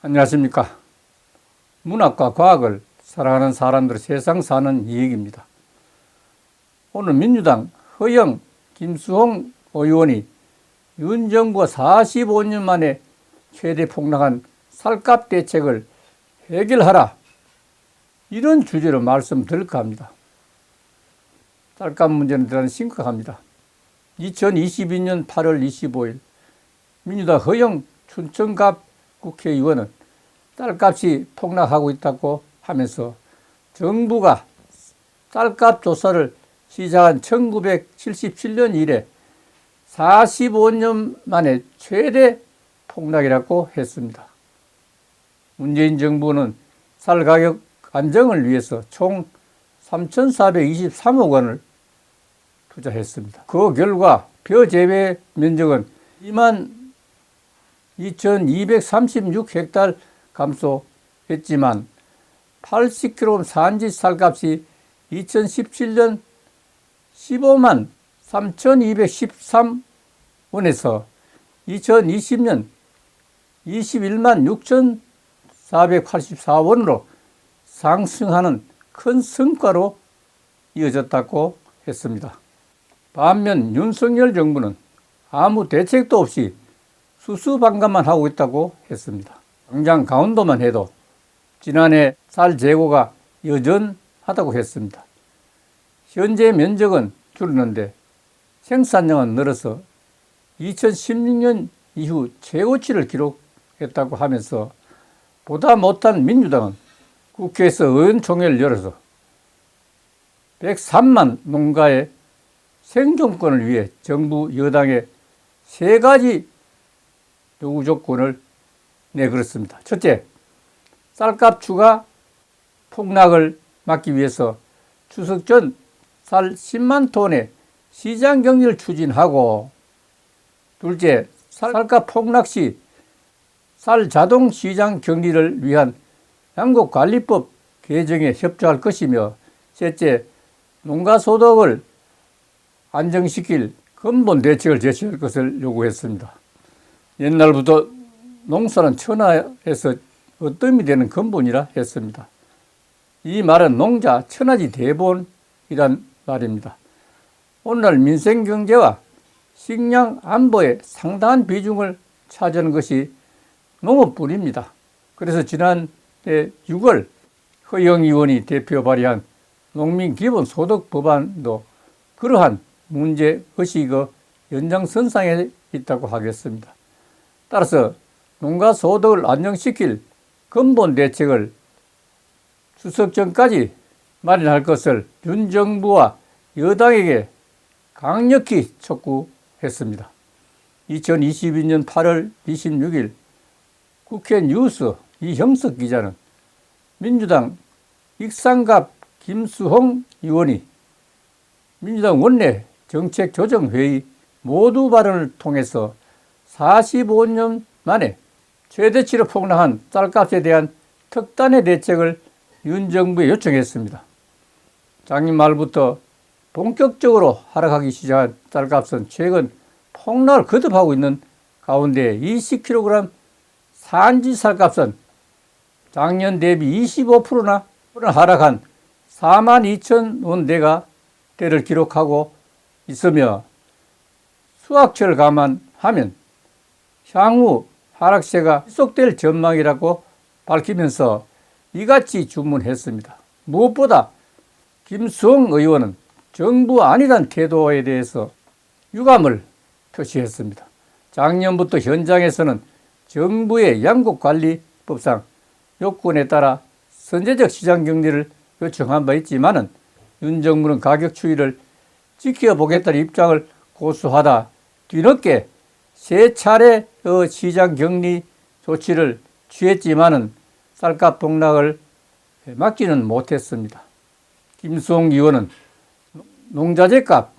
안녕하십니까. 문학과 과학을 사랑하는 사람들의 세상 사는 이야기입니다. 오늘 민주당 허영, 김수홍 의원이 윤 정부가 45년 만에 최대 폭락한 쌀값 대책을 해결하라, 이런 주제로 말씀드릴까 합니다. 쌀값 문제는 대단히 심각합니다. 2022년 8월 25일 민주당 허영 춘천갑 국회의원은 쌀값이 폭락하고 있다고 하면서 정부가 쌀값 조사를 시작한 1977년 이래 45년 만에 최대 폭락이라고 했습니다. 문재인 정부는 쌀 가격 안정을 위해서 총 3,423억 원을 투자했습니다. 그 결과 벼 재배 면적은 22,236헥타르 감소했지만 80kg 산지 쌀값이 2017년 15만 3,213원에서 2020년 21만 6,484원으로 상승하는 큰 성과로 이어졌다고 했습니다. 반면 윤석열 정부는 아무 대책도 없이 수수방관만 하고 있다고 했습니다. 당장 강원도만 해도 지난해 쌀 재고가 여전하다고 했습니다. 현재 면적은 줄었는데 생산량은 늘어서 2016년 이후 최고치를 기록했다고 하면서 보다 못한 민주당은 국회에서 의원총회를 열어서 103만 농가의 생존권을 위해 정부 여당에 세 가지 요구 조건을 내걸었습니다. 첫째, 쌀값 추가 폭락을 막기 위해서 추석 전 쌀 10만 톤의 시장 격리를 추진하고, 둘째, 쌀값 폭락 시 쌀 자동 시장 격리를 위한 양곡관리법 개정에 협조할 것이며, 셋째, 농가소득을 안정시킬 근본 대책을 제시할 것을 요구했습니다. 옛날부터 농사는 천하에서 어뜸이 되는 근본이라 했습니다. 이 말은 농자 천하지 대본이란 말입니다. 오늘날 민생경제와 식량 안보에 상당한 비중을 차지하는 것이 농업뿐입니다. 그래서 지난해 6월 허영 의원이 대표 발의한 농민기본소득 법안도 그러한 문제의식의 연장선상에 있다고 하겠습니다. 따라서 농가소득을 안정시킬 근본 대책을 추석 전까지 마련할 것을 윤 정부와 여당에게 강력히 촉구했습니다. 2022년 8월 26일 국회 뉴스 이형석 기자는 민주당 익산갑 김수홍 의원이 민주당 원내 정책조정회의 모두 발언을 통해서 45년 만에 최대치로 폭락한 쌀값에 대한 특단의 대책을 윤 정부에 요청했습니다. 작년 말부터 본격적으로 하락하기 시작한 쌀값은 최근 폭락을 거듭하고 있는 가운데 20kg 산지 쌀값은 작년 대비 25%나 하락한 42,000원대를 기록하고 있으며, 수확철 감안하면 향후 하락세가 지속될 전망이라고 밝히면서 이같이 주문했습니다. 무엇보다 김수홍 의원은 정부 아니란 태도에 대해서 유감을 표시했습니다. 작년부터 현장에서는 정부의 양곡관리법상 요건에 따라 선제적 시장 격리를 요청한 바 있지만은 윤 정부는 가격 추이를 지켜보겠다는 입장을 고수하다 뒤늦게 세 차례의 시장 격리 조치를 취했지만은 쌀값 폭락을 막지는 못했습니다. 김수홍 의원은 농자재값,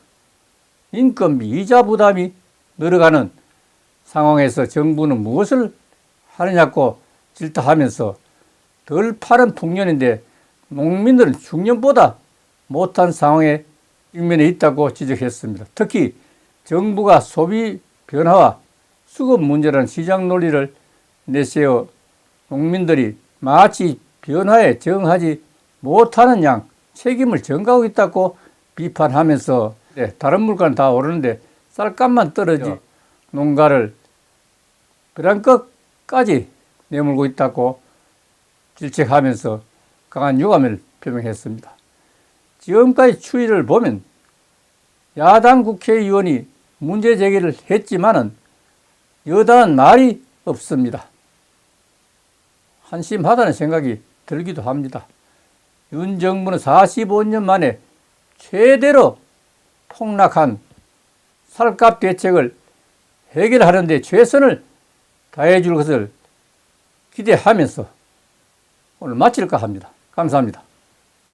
인건비, 이자 부담이 늘어가는 상황에서 정부는 무엇을 하느냐고 질타하면서 덜 파는 풍년인데 농민들은 중년보다 못한 상황에 직면해 있다고 지적했습니다. 특히 정부가 소비 변화와 수급 문제라는 시장 논리를 내세워 농민들이 마치 변화에 적응하지 못하는 양 책임을 전가하고 있다고 비판하면서 다른 물가는 다 오르는데 쌀값만 떨어지 농가를 벼랑 끝까지 내몰고 있다고 질책하면서 강한 유감을 표명했습니다. 지금까지 추이를 보면 야당 국회의원이 문제 제기를 했지만은 여당은 말이 없습니다. 한심하다는 생각이 들기도 합니다. 윤 정부는 45년 만에 최대로 폭락한 쌀값 대책을 해결하는 데 최선을 다해 줄 것을 기대하면서 오늘 마칠까 합니다. 감사합니다.